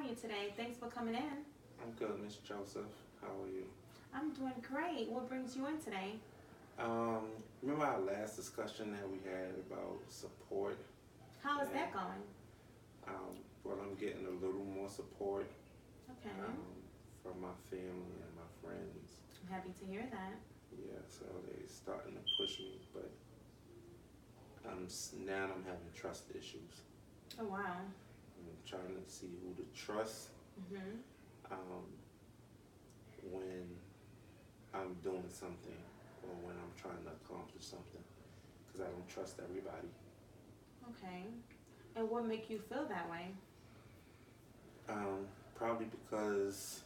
you today? Thanks for coming in. I'm good, Miss Joseph. How are you? I'm doing great. What brings you in today? Um, Remember our last discussion that we had about support? How is that And going? well, I'm getting a little more support Okay. from my family and my friends. I'm happy to hear that. Yeah, so they're starting to push me, but now I'm having trust issues. Oh, wow. I'm trying to see who to trust Mhm. um, when I'm doing something or when I'm trying to accomplish something, because I don't trust everybody. Okay. And what make you feel that way? Probably because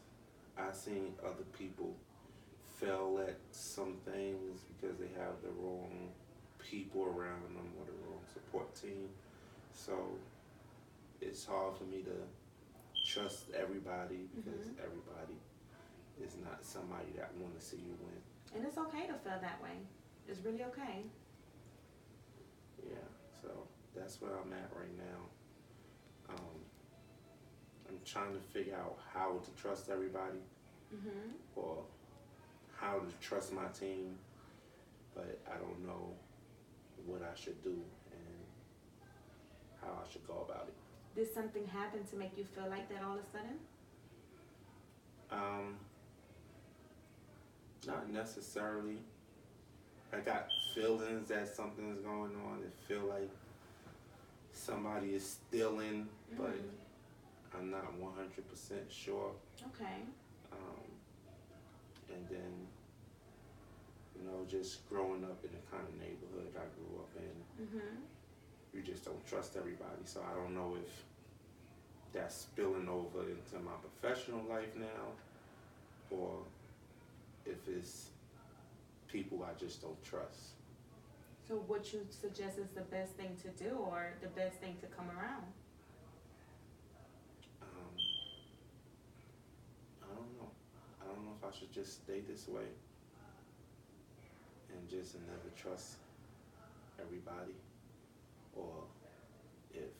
I seen other people fail at some things because they have the wrong people around them or the wrong support team. So it's hard for me to trust everybody because everybody is not somebody that want to see you win. And it's okay to feel that way. It's really okay. Yeah, so that's where I'm at right now. I'm trying to figure out how to trust everybody Mhm. or how to trust my team, but I don't know what I should do and how I should go about it. Did something happen to make you feel like that all of a sudden? Um, Not necessarily. I got feelings that something's going on. It feel like somebody is stealing, but I'm not 100% sure. Okay. And then, just growing up in the kind of neighborhood I grew up in, Mhm. you just don't trust everybody. So I don't know if that's spilling over into my professional life now, or if it's people I just don't trust. So what you suggest is the best thing to do or the best thing to come around? Um, I don't know. I don't know if I should just stay this way and just never trust everybody, or if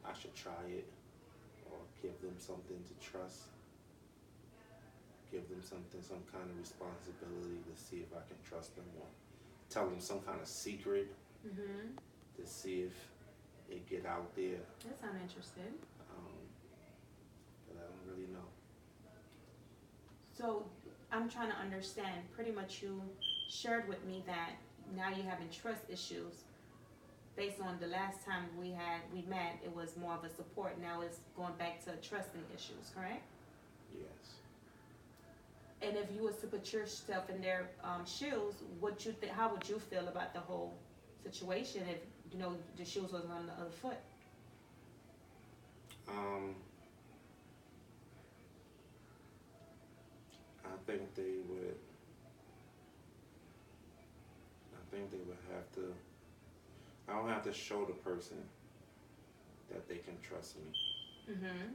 I should try it or give them something to trust, give them something, some kind of responsibility to see if I can trust them, or tell them some kind of secret Mhm. to see if it get out there. That sounds interesting. Um, but I don't really know. So I'm trying to understand. Pretty much you shared with me that now you're having trust issues. Based on the last time we met, it was more of a support. Now it's going back to trusting issues, correct? Yes. And if you was to put yourself in their shoes, what you how would you feel about the whole situation if the shoes was on the other foot? Um, I think they would. I think they would have to. I don't have to show the person that they can trust me, Mhm.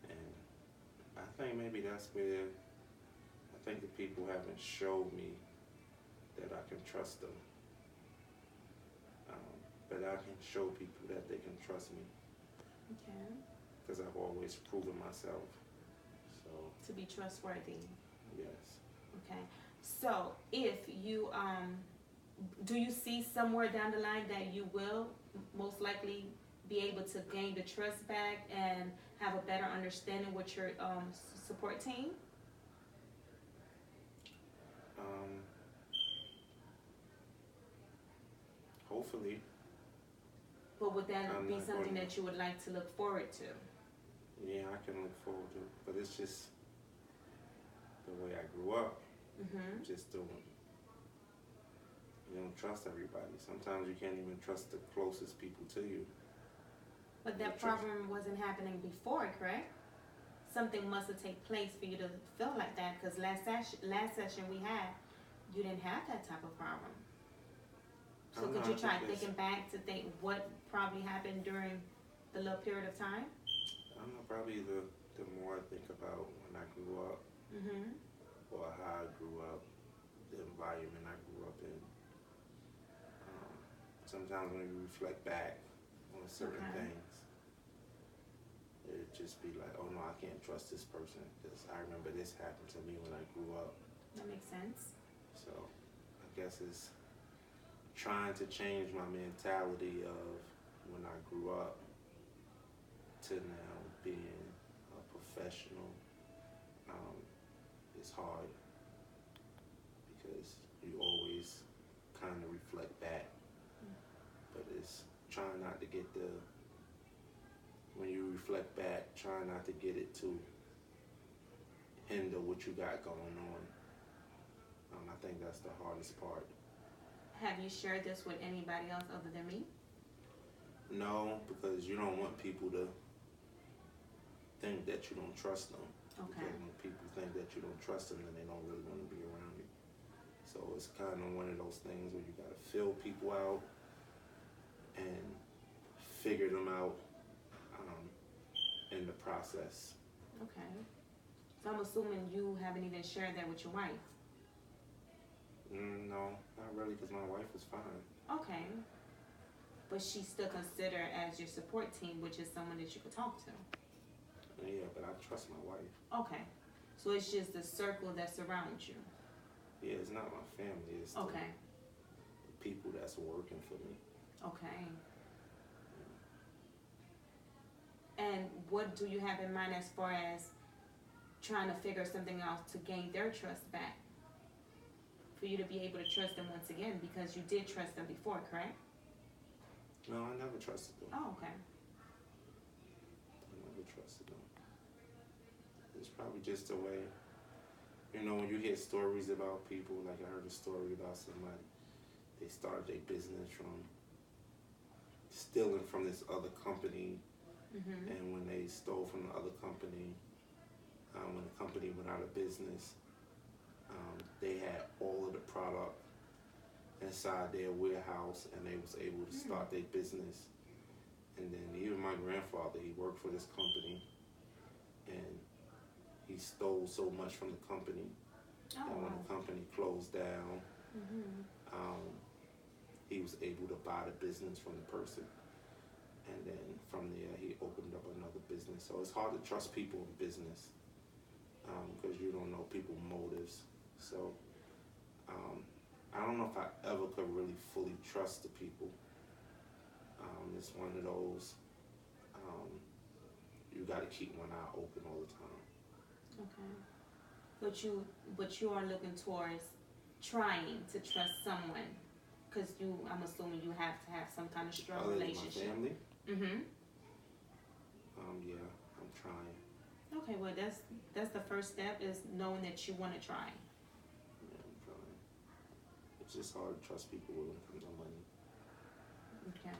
and I think maybe that's where I think the people haven't showed me that I can trust them. But I can show people that they can trust me Okay. because I've always proven myself. So To be trustworthy. yes. Okay. So if you do you see somewhere down the line that you will most likely be able to gain the trust back and have a better understanding with your support team? Um, Hopefully. But would that I'm be not something going to. that you would like to look forward to? Yeah, I can look forward to it, but it's just the way I grew up. Mhm. Just don't. You don't trust everybody. Sometimes you can't even trust the closest people to you. But You that trust. problem wasn't happening before, correct? Something must have taken place for you to feel like that. Because last session we had, you didn't have that type of problem. I So don't know. could I you think try it's. thinking back to think what probably happened during the little period of time? I don't know. Probably the more I think about when I grew up, Mhm. or how I grew up, the environment I grew up in. Sometimes when you reflect back on certain Okay. things, just be like, oh no, I can't trust this person because I remember this happened to me when I grew up. That makes sense. So I guess it's trying to change my mentality of when I grew up to now being a professional. It's hard because you always kind of reflect back, but it's trying not to get when you reflect back, trying not to get it to hinder what you got going on. I think that's the hardest part. Have you shared this with anybody else other than me? No, because you don't want people to think that you don't trust them. Okay. Because when people think that you don't trust them, then they don't really want to be around you. So it's kind of one of those things where you got to fill people out and figure them out in the process. Okay. So I'm assuming you haven't even shared that with your wife. No, not really, because my wife is fine. Okay. But she's still considered as your support team, which is someone that you could talk to. Yeah, but I trust my wife. Okay. So it's just the circle that surrounds you. Yeah, it's not my family. It's the people that's working for me. Okay. And what do you have in mind as far as trying to figure something out to gain their trust back? For you to be able to trust them once again, because you did trust them before, correct? No, I never trusted them. Oh, okay. I never trusted them. It's probably just the way, when you hear stories about people, like I heard a story about somebody, they started their business from stealing from this other company, and when they stole from the other company, when the company went out of business, they had all of the product inside their warehouse, and they was able to start their business. And then even my grandfather, he worked for this company, and he stole so much from the company. And when the company closed down, he was able to buy the business from the person. And then from there, he opened up another business. So it's hard to trust people in business because you don't know people's motives. So I don't know if I ever could really fully trust the people. It's one of those, you got to keep one eye open all the time. Okay. But you are looking towards trying to trust someone, because I'm assuming you have to have some kind of strong relationship. My family? Mm-hmm. Yeah, I'm trying. Okay, well that's the first step, is knowing that you want to try. Yeah, I'm trying. It's just hard to trust people when it comes to money. Okay.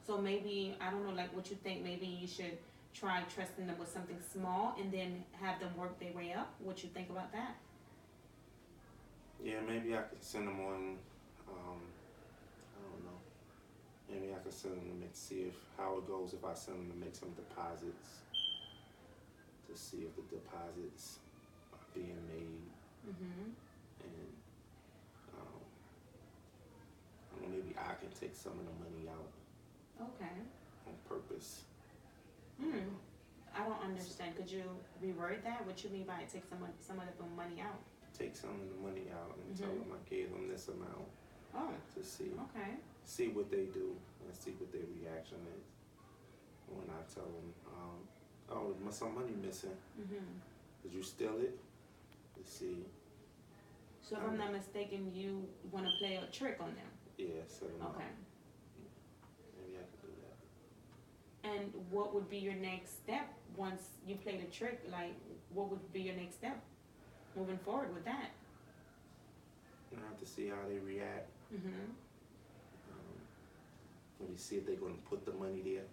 So maybe, I don't know, like what you think, maybe you should try trusting them with something small and then have them work their way up. What you think about that? Yeah, maybe I could send them on, I don't know. Maybe I could send them to see how it goes if I send them to make some deposits, to see if the deposits are being made. And maybe I can take some of the money out. Okay. On purpose. I don't understand. Could you reword that? What you mean by take some of the money out? Take some of the money out and tell them I gave them this amount. To see what they do and see what their reaction is. When I tell them, there's some money missing. Did you steal it? To see. So if I'm not mistaken, you want to play a trick on them? Yeah, set them up. Okay. Maybe I could do that. And what would be your next step once you play the trick? Like, what would be your next step moving forward with that? I have to see how they react. Maybe see if they're going to put the money there.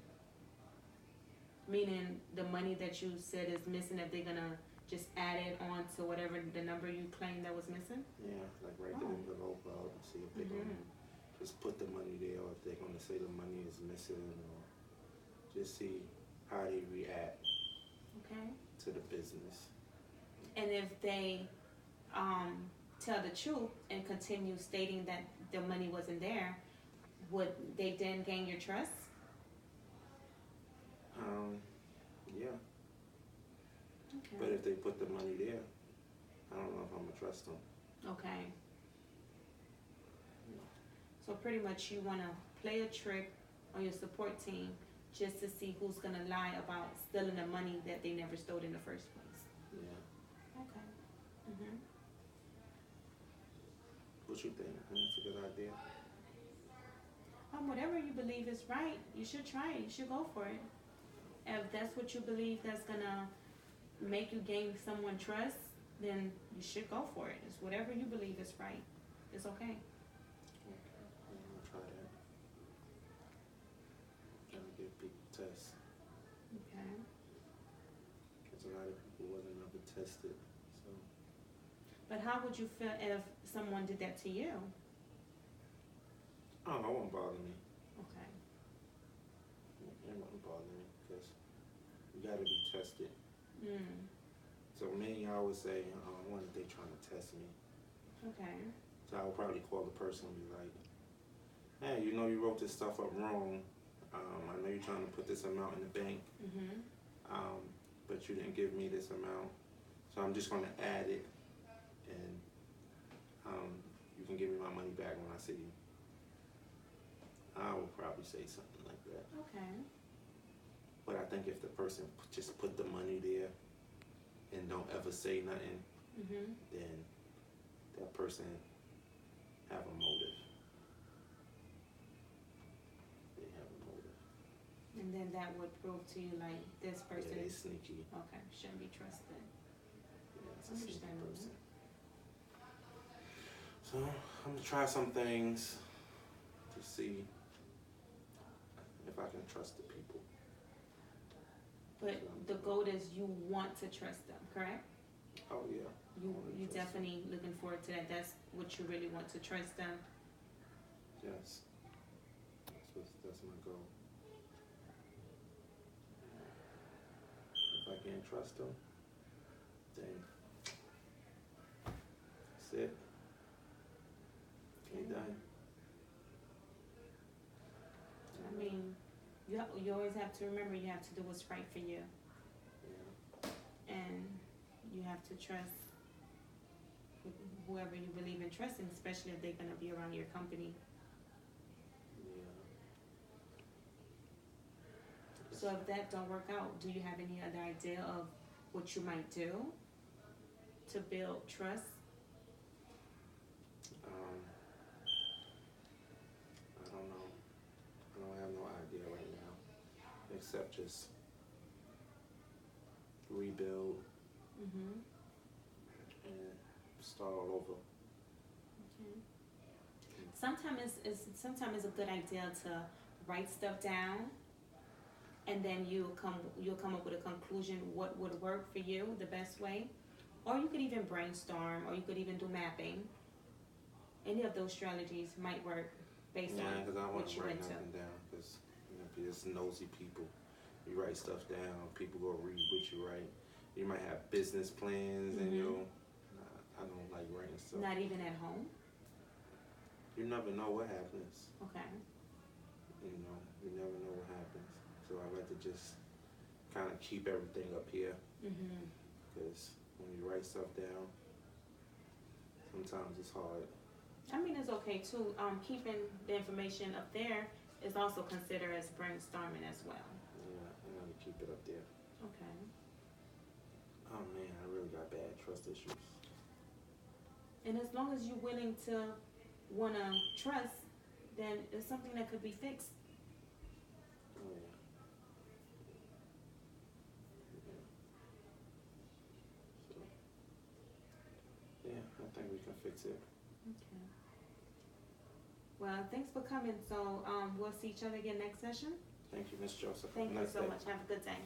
Meaning the money that you said is missing, if they're going to just add it on to whatever the number you claimed that was missing? Yeah, like write the envelope out and see if they're going to just put the money there, or if they're going to say the money is missing, or just see how they react to the business. And if they tell the truth and continue stating that the money wasn't there, would they then gain your trust? Yeah. But if they put the money there, I don't know if I'm gonna trust them. Okay. So pretty much you wanna play a trick on your support team just to see who's gonna lie about stealing the money that they never stole in the first place. Yeah. Okay. What you think? That's a good idea. Whatever you believe is right, you should try it. You should go for it. If that's what you believe that's gonna make you gain someone trust, then you should go for it. It's whatever you believe is right. It's okay. Okay. I'm gonna try that. Trying to give people tests. Okay. Because a lot of people wasn't ever tested. So. But how would you feel if someone did that to you? Oh, it won't bother me. Okay. It wouldn't bother me because you got to be tested. So me, I would say, when are they trying to test me? Okay. So I would probably call the person and be like, hey, you know you wrote this stuff up wrong. I know you're trying to put this amount in the bank, but you didn't give me this amount. So I'm just going to add it, and you can give me my money back when I see you. I would probably say something like that. Okay. But I think if the person just put the money there and don't ever say nothing, then that person have a motive. They have a motive. And then that would prove to you like this person. Yeah, they sneaky. Okay, shouldn't be trusted. Yeah, it's a sneaky Understandable. person. So I'm gonna try some things to see if I can trust the people. But the goal is you want to trust them, correct? Oh yeah. You definitely looking forward to that. That's what you really want, to trust them. Yes. That's my goal. If I can't trust them, then that's it. Ain't done. I mean, you always have to remember you have to do what's right for you. Yeah. And you have to trust whoever you believe in trusting, especially if they're going to be around your company. Yeah. So if that don't work out, do you have any other idea of what you might do to build trust? I don't know. I don't have no idea right now, except just rebuild and start all over. Okay. Sometimes it's a good idea to write stuff down, and then you'll come up with a conclusion what would work for you the best way, or you could even brainstorm, or you could even do mapping. Any of those strategies might work based on because I want what to you write went to. nothing down because if you're just nosy people, you write stuff down, people go read what you write. You might have business plans and I don't like writing stuff. Not even at home? You never know what happens. Okay. You never know what happens. So I like to just kind of keep everything up here because when you write stuff down, sometimes it's hard. I mean, it's okay too. Keeping the information up there is also considered as brainstorming as well. Yeah, I gotta keep it up there. Okay. Oh man, I really got bad trust issues. And as long as you're willing to want to trust, then it's something that could be fixed. Oh yeah. So, yeah, I think we can fix it. Okay. Well, thanks for coming. So we'll see each other again next session. Thank you, Ms. Joseph. Thank you Nice so day. much. Have a good day.